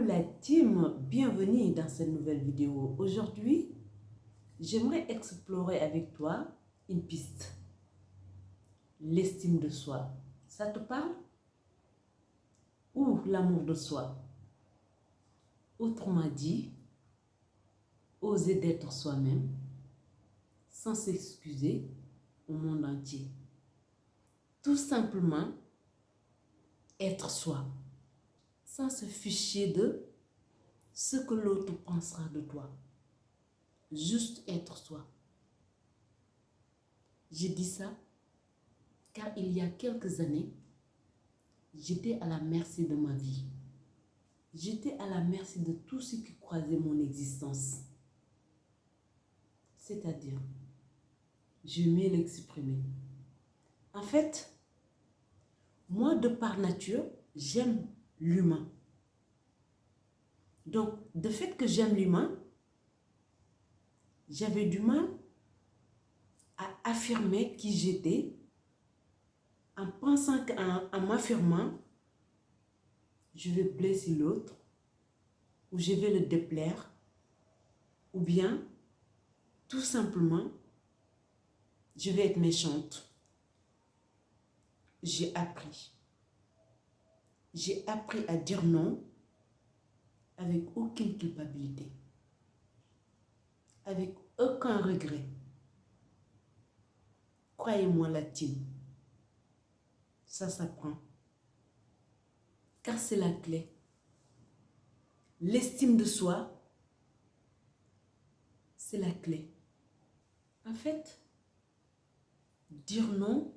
la team, bienvenue dans cette nouvelle vidéo. Aujourd'hui, j'aimerais explorer avec toi une piste. L'estime de soi. Ça te parle? Ou l'amour de soi? Autrement dit, oser d'être soi-même sans s'excuser au monde entier. Tout simplement, être soi, sans se ficher de ce que l'autre pensera de toi. Juste être soi. J'ai dit ça car il y a quelques années, j'étais à la merci de ma vie. J'étais à la merci de tout ce qui croisait mon existence. C'est-à-dire, j'aimais l'exprimer. En fait, moi, de par nature, j'aime l'humain. Donc, de fait que j'aime l'humain, j'avais du mal à affirmer qui j'étais en pensant qu'en m'affirmant, je vais blesser l'autre, ou je vais le déplaire, ou bien, tout simplement, je vais être méchante. J'ai appris. J'ai appris à dire non avec aucune culpabilité, avec aucun regret. Croyez-moi, la team, ça s'apprend. Car c'est la clé. L'estime de soi, c'est la clé. En fait, dire non,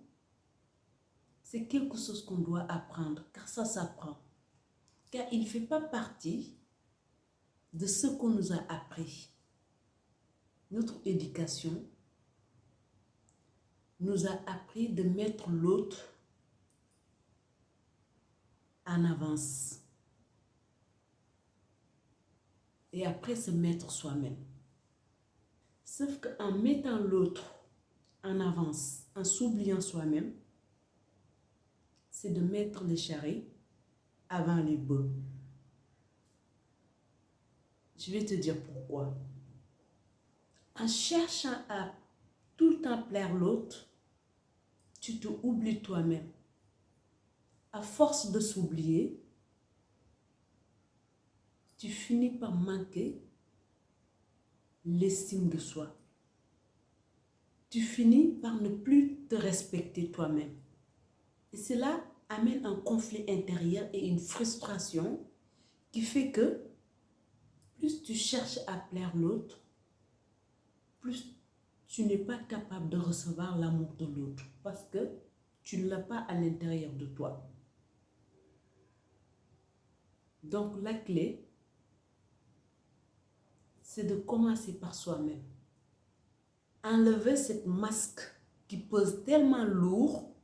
c'est quelque chose qu'on doit apprendre, car ça s'apprend. Car il ne fait pas partie de ce qu'on nous a appris. Notre éducation nous a appris de mettre l'autre en avance. Et après se mettre soi-même. Sauf qu'en mettant l'autre en avance, en s'oubliant soi-même, c'est de mettre les charrettes avant les bœufs. Je vais te dire pourquoi. En cherchant à tout le temps plaire l'autre, tu te oublies toi-même. À force de s'oublier, tu finis par manquer l'estime de soi. Tu finis par ne plus te respecter toi-même. Et cela amène un conflit intérieur et une frustration qui fait que plus tu cherches à plaire l'autre, plus tu n'es pas capable de recevoir l'amour de l'autre parce que tu ne l'as pas à l'intérieur de toi. Donc la clé, c'est de commencer par soi-même. Enlever cette masque qui pèse tellement lourd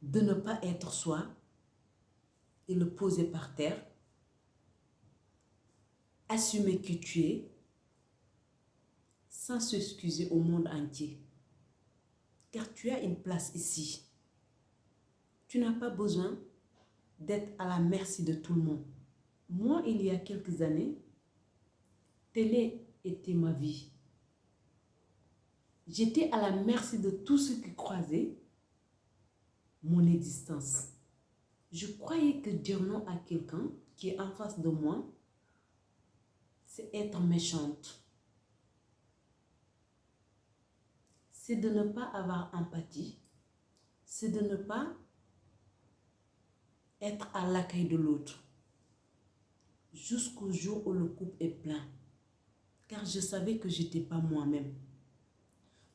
de ne pas être soi et le poser par terre. Assumer qui tu es sans s'excuser au monde entier. Car tu as une place ici. Tu n'as pas besoin d'être à la merci de tout le monde. Moi, il y a quelques années, télé était ma vie. J'étais à la merci de tout ce qui croisait mon existence. Je croyais que dire non à quelqu'un qui est en face de moi, c'est être méchante. C'est de ne pas avoir empathie. C'est de ne pas être à l'accueil de l'autre. Jusqu'au jour où le couple est plein. Car je savais que je n'étais pas moi-même.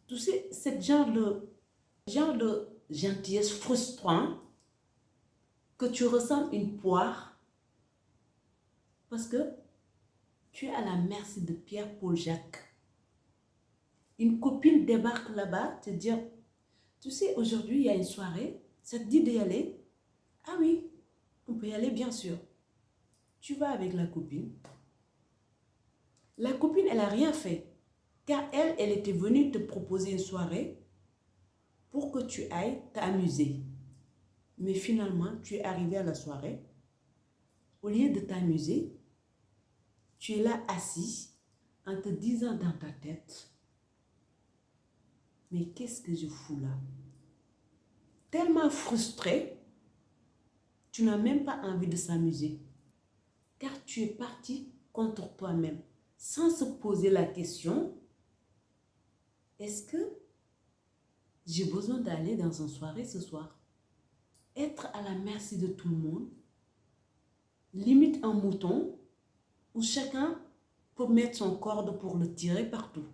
Tu sais, ce genre de gentillesse frustrant que tu ressens une poire parce que tu es à la merci de Pierre, Paul, Jacques. Une copine débarque là-bas, te dit, tu sais, aujourd'hui, il y a une soirée, ça te dit d'y aller? Ah oui, on peut y aller, bien sûr. Tu vas avec la copine. La copine, elle n'a rien fait. Car elle était venue te proposer une soirée pour que tu ailles t'amuser. Mais finalement, tu es arrivé à la soirée. Au lieu de t'amuser, tu es là assis en te disant dans ta tête, mais qu'est-ce que je fous là? Tellement frustré, tu n'as même pas envie de s'amuser, car tu es parti contre toi-même, sans se poser la question, est-ce que j'ai besoin d'aller dans une soirée ce soir? Être à la merci de tout le monde, limite un mouton, où chacun peut mettre son corde pour le tirer partout.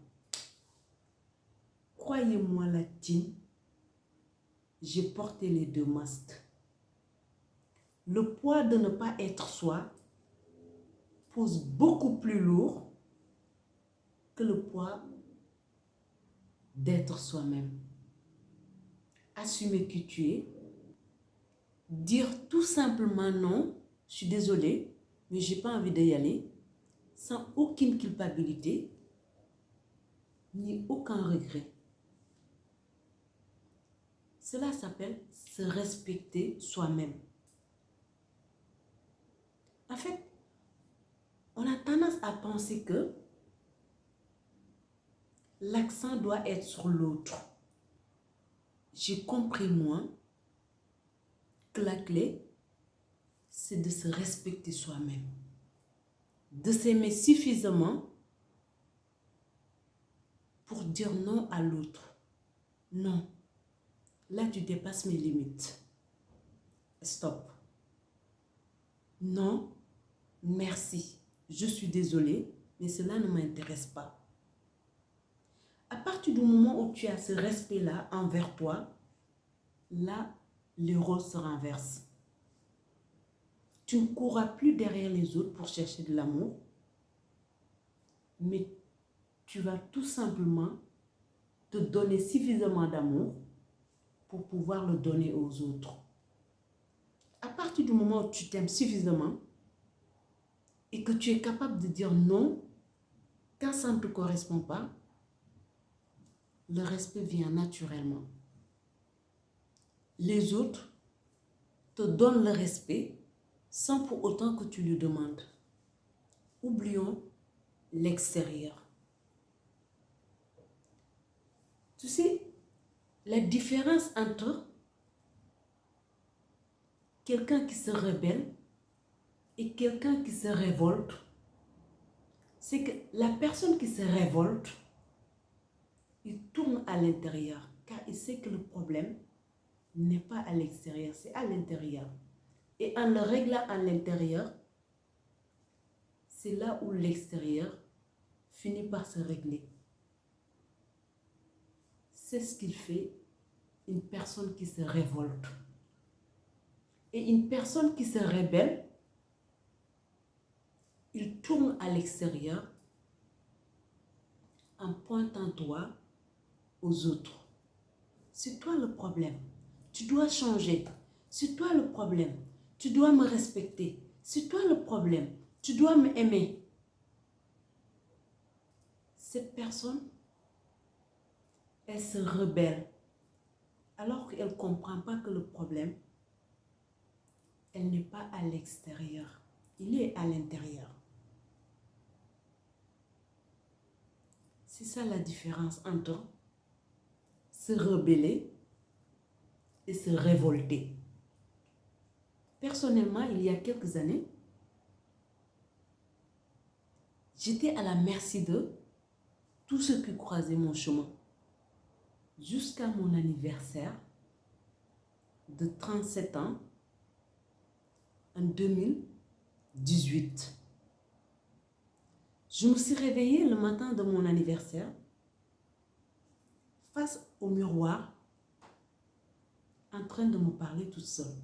Croyez-moi, la team, j'ai porté les deux masques. Le poids de ne pas être soi pose beaucoup plus lourd que le poids d'être soi-même. Assumer qui tu es, dire tout simplement non, je suis désolée, mais je n'ai pas envie d'y aller, sans aucune culpabilité, ni aucun regret. Cela s'appelle se respecter soi-même. En fait, on a tendance à penser que l'accent doit être sur l'autre. J'ai compris, moi, que la clé, c'est de se respecter soi-même. De s'aimer suffisamment pour dire non à l'autre. Non, là tu dépasses mes limites. Stop. Non, merci. Je suis désolée, mais cela ne m'intéresse pas. À partir du moment où tu as ce respect-là envers toi, là, les rôles se renversent. Tu ne courras plus derrière les autres pour chercher de l'amour, mais tu vas tout simplement te donner suffisamment d'amour pour pouvoir le donner aux autres. À partir du moment où tu t'aimes suffisamment et que tu es capable de dire non quand ça ne te correspond pas, le respect vient naturellement. Les autres te donnent le respect sans pour autant que tu lui demandes. Oublions l'extérieur. Tu sais, la différence entre quelqu'un qui se rebelle et quelqu'un qui se révolte, c'est que la personne qui se révolte, il tourne à l'intérieur, car il sait que le problème n'est pas à l'extérieur, c'est à l'intérieur. Et en le réglant à l'intérieur, c'est là où l'extérieur finit par se régler. C'est ce qu'il fait une personne qui se révolte. Et une personne qui se rebelle, il tourne à l'extérieur en pointant doigt aux autres. C'est toi le problème. Tu dois changer. C'est toi le problème. Tu dois me respecter. C'est toi le problème. Tu dois m'aimer. Cette personne, elle se rebelle alors qu'elle ne comprend pas que le problème, elle n'est pas à l'extérieur. Il est à l'intérieur. C'est ça la différence entre se rebeller et se révolter. Personnellement, il y a quelques années, j'étais à la merci de tous ceux qui croisaient mon chemin. Jusqu'à mon anniversaire de 37 ans en 2018. Je me suis réveillée le matin de mon anniversaire face au miroir en train de me parler toute seule.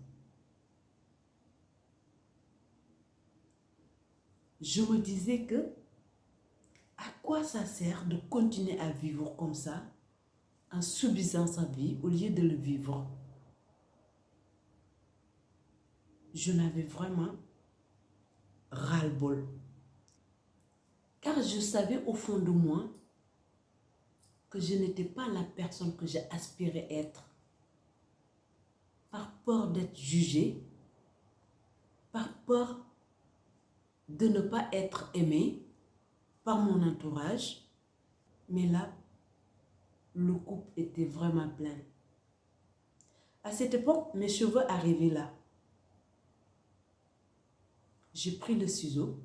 Je me disais que à quoi ça sert de continuer à vivre comme ça en subissant sa vie au lieu de le vivre. Je n'avais vraiment ras-le-bol. Car je savais au fond de moi que je n'étais pas la personne que j'aspirais être. Par peur d'être jugée, par peur de ne pas être aimée par mon entourage. Mais là, le couple était vraiment plein. À cette époque, mes cheveux arrivaient là. J'ai pris le ciseau.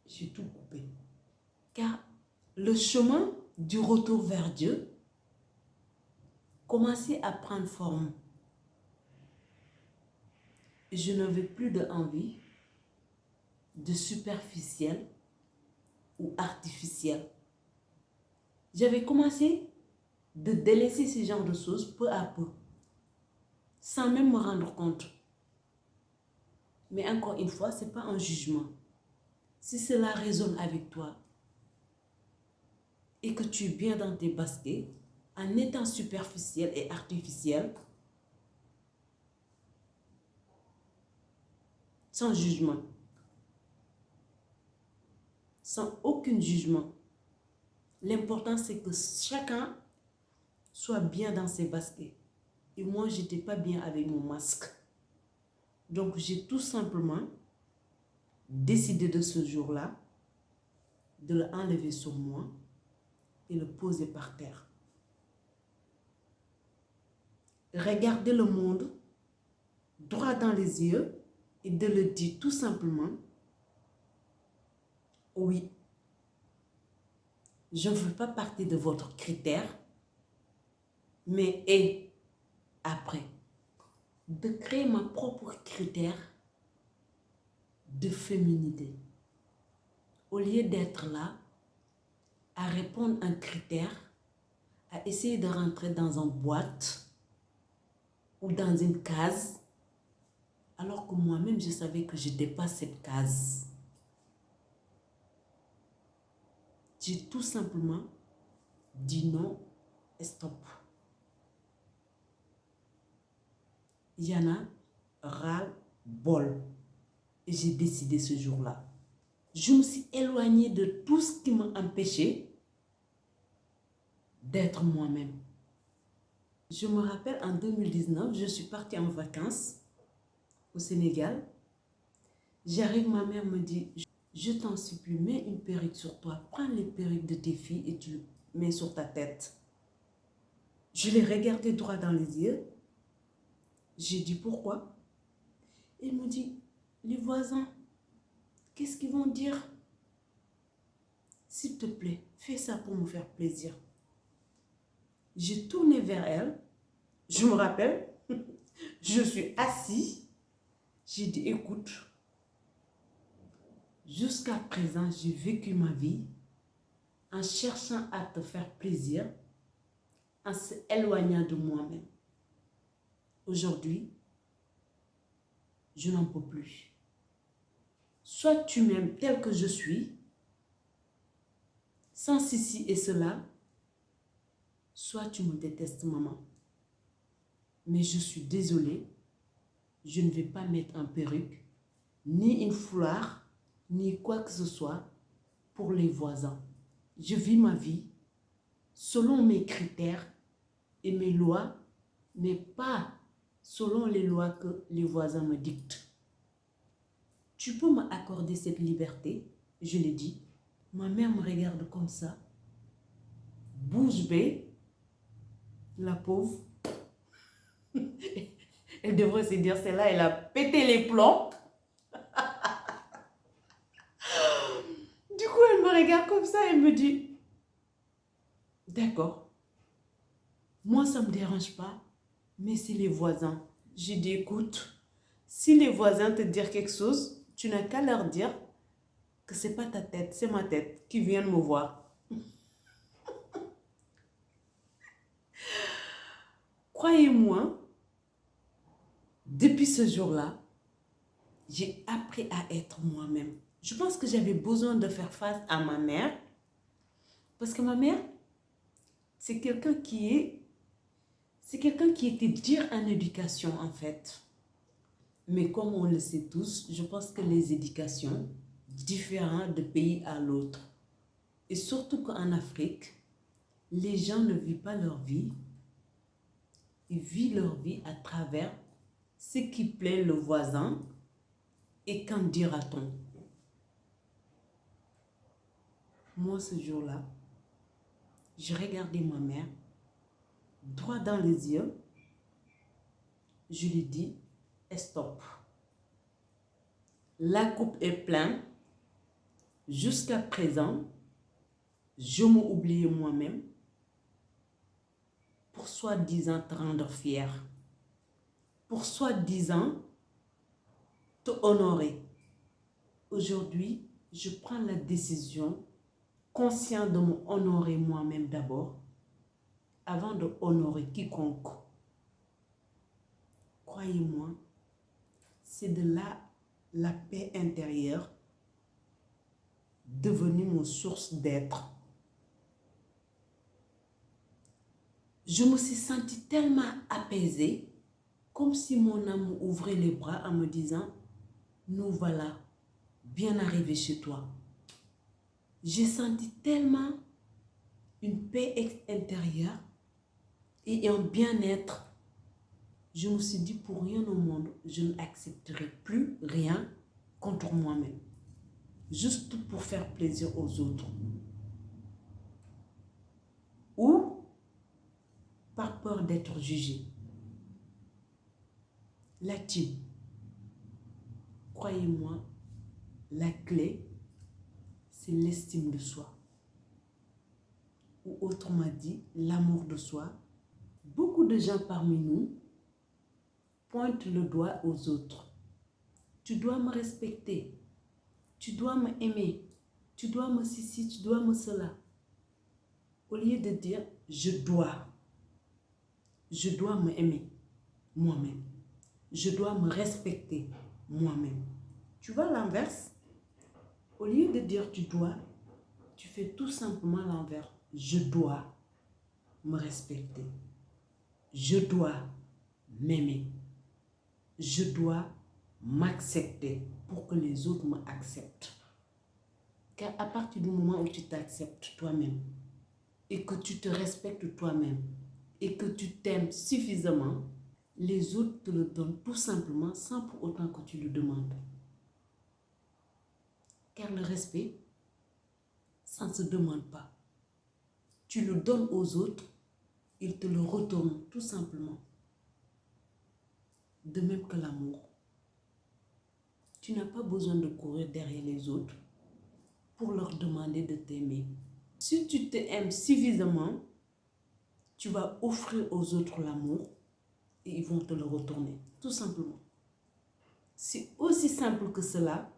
J'ai tout coupé. Car le chemin du retour vers Dieu commençait à prendre forme. Je n'avais plus d'envie de superficiel ou artificiel. J'avais commencé de délaisser ce genre de choses peu à peu, sans même me rendre compte. Mais encore une fois, ce n'est pas un jugement. Si cela résonne avec toi et que tu es bien dans tes baskets, en étant superficiel et artificiel, sans jugement, sans aucun jugement. L'important, c'est que chacun soit bien dans ses baskets. Et moi, je n'étais pas bien avec mon masque. Donc, j'ai tout simplement décidé de ce jour-là de l'enlever sur moi et le poser par terre. Regarder le monde droit dans les yeux et de le dire tout simplement, oui, je ne veux pas partie de votre critère, mais et après, de créer ma propre critère de féminité. Au lieu d'être là, à répondre à un critère, à essayer de rentrer dans une boîte ou dans une case, alors que moi-même, je savais que je n'étais pas cette case. J'ai tout simplement dit non et stop. Il y en a ras-le-bol. Et j'ai décidé ce jour-là. Je me suis éloignée de tout ce qui m'a empêché d'être moi-même. Je me rappelle en 2019, je suis partie en vacances au Sénégal. J'arrive, ma mère me dit, je t'en supplie, mets une perruque sur toi. Prends les perruques de tes filles et tu le mets sur ta tête. Je l'ai regardé droit dans les yeux. J'ai dit pourquoi? Il me dit, les voisins, qu'est-ce qu'ils vont dire? S'il te plaît, fais ça pour me faire plaisir. J'ai tourné vers elle. Je me rappelle, je suis assise. J'ai dit, écoute, jusqu'à présent, j'ai vécu ma vie en cherchant à te faire plaisir, en s'éloignant de moi-même. Aujourd'hui, je n'en peux plus. Soit tu m'aimes tel que je suis, sans ceci et cela, soit tu me détestes, maman. Mais je suis désolée, je ne vais pas mettre un perruque, ni une foulard, ni quoi que ce soit pour les voisins. Je vis ma vie selon mes critères et mes lois, mais pas selon les lois que les voisins me dictent. Tu peux m'accorder cette liberté? Je l'ai dit. Ma mère me regarde comme ça, bouche bée, la pauvre. Elle devrait se dire, celle-là, elle a pété les plombs. Du coup, elle me regarde comme ça, elle me dit, d'accord, moi, ça ne me dérange pas, mais c'est les voisins. J'ai dit, écoute, si les voisins te disent quelque chose, tu n'as qu'à leur dire que ce n'est pas ta tête, c'est ma tête qui vient me voir. Croyez-moi, depuis ce jour-là, j'ai appris à être moi-même. Je pense que j'avais besoin de faire face à ma mère. Parce que ma mère, c'est quelqu'un qui était dur en éducation en fait. Mais comme on le sait tous, je pense que les éducations diffèrent de pays à l'autre. Et surtout qu'en Afrique, les gens ne vivent pas leur vie. Ils vivent leur vie à travers ce qui plaît le voisin Et qu'en dira-t-on? Moi, ce jour-là, j'ai regardé ma mère droit dans les yeux. Je lui dis, stop. La coupe est pleine. Jusqu'à présent, je m'ai oublié moi-même pour soi-disant te rendre fier, pour soi-disant te honorer. Aujourd'hui, je prends la décision, conscient de me honorer moi-même d'abord, avant de honorer quiconque. Croyez-moi, c'est de là la paix intérieure devenue mon source d'être. Je me suis sentie tellement apaisée, comme si mon âme ouvrait les bras en me disant, nous voilà, bien arrivés chez toi. J'ai senti tellement une paix intérieure et un bien-être. Je me suis dit, pour rien au monde, je n'accepterai plus rien contre moi-même. Juste pour faire plaisir aux autres. Ou par peur d'être jugé. La team, croyez-moi, la clé, c'est l'estime de soi. Ou autrement dit, l'amour de soi. Beaucoup de gens parmi nous pointent le doigt aux autres. Tu dois me respecter. Tu dois m'aimer. Tu dois me ceci, tu dois me cela. Au lieu de dire, je dois m'aimer moi-même. Je dois me respecter moi-même. Tu vois l'inverse? Au lieu de dire tu dois, tu fais tout simplement l'inverse. Je dois me respecter. Je dois m'aimer. Je dois m'accepter pour que les autres m'acceptent. Car à partir du moment où tu t'acceptes toi-même et que tu te respectes toi-même et que tu t'aimes suffisamment, les autres te le donnent tout simplement sans pour autant que tu le demandes. Car le respect, ça ne se demande pas. Tu le donnes aux autres, ils te le retournent tout simplement. De même que l'amour. Tu n'as pas besoin de courir derrière les autres pour leur demander de t'aimer. Si tu t'aimes suffisamment, tu vas offrir aux autres l'amour et ils vont te le retourner, tout simplement. C'est aussi simple que cela,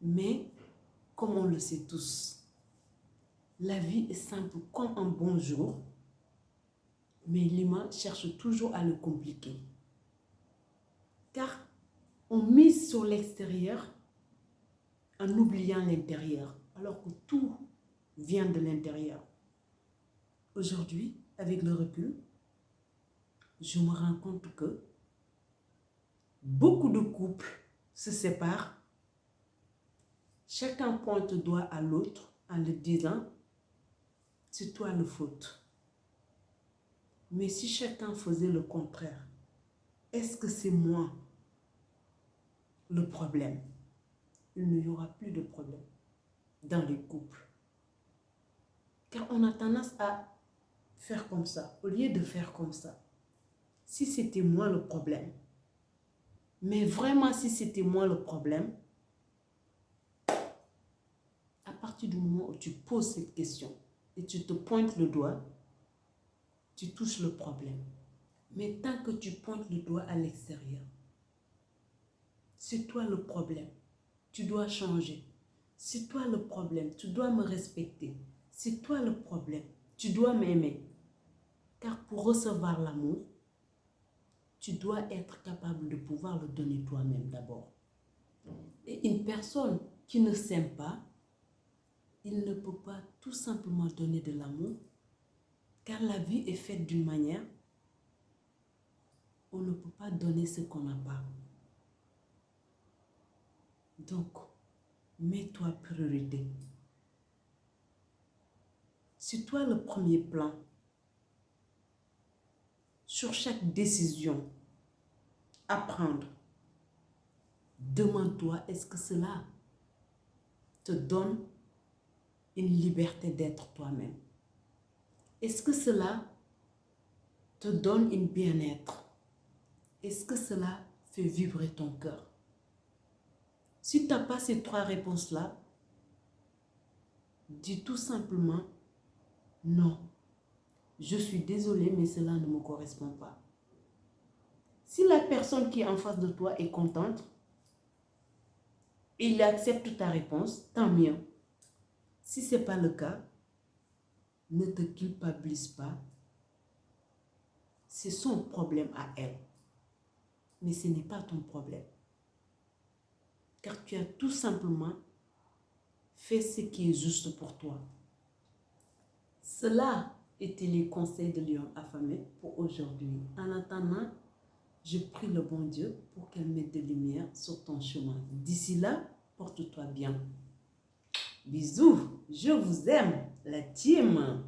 mais comme on le sait tous, la vie est simple comme un bonjour, mais l'humain cherche toujours à le compliquer. Car on mise sur l'extérieur en oubliant l'intérieur, alors que tout vient de l'intérieur. Aujourd'hui, avec le recul, je me rends compte que beaucoup de couples se séparent. Chacun pointe le doigt à l'autre en le disant « c'est toi le faute ». Mais si chacun faisait le contraire, est-ce que c'est moi le problème? Il n'y aura plus de problème dans les couples. Car on a tendance à faire comme ça, au lieu de faire comme ça. Si c'était moi le problème, mais vraiment si c'était moi le problème, à partir du moment où tu poses cette question et tu te pointes le doigt, tu touches le problème. Mais tant que tu pointes le doigt à l'extérieur, c'est toi le problème. Tu dois changer. C'est toi le problème. Tu dois me respecter. C'est toi le problème. Tu dois m'aimer. Car pour recevoir l'amour, tu dois être capable de pouvoir le donner toi-même d'abord. Et une personne qui ne s'aime pas, il ne peut pas tout simplement donner de l'amour, car la vie est faite d'une manière, on ne peut pas donner ce qu'on n'a pas. Donc, mets-toi priorité. C'est toi le premier plan. Sur chaque décision à prendre, Demande-toi, est-ce que cela te donne une liberté d'être toi-même? Est-ce que cela te donne une bien-être? Est-ce que cela fait vibrer ton cœur? Si tu n'as pas ces 3 réponses-là, dis tout simplement non. Je suis désolée, mais cela ne me correspond pas. Si la personne qui est en face de toi est contente, et il accepte ta réponse, tant mieux. Si ce n'est pas le cas, ne te culpabilise pas. C'est son problème à elle. Mais ce n'est pas ton problème. Car tu as tout simplement fait ce qui est juste pour toi. Cela étaient les conseils de Lion affamé pour aujourd'hui. En attendant, je prie le bon Dieu pour qu'elle mette de lumière sur ton chemin. D'ici là, porte-toi bien. Bisous, je vous aime, la team.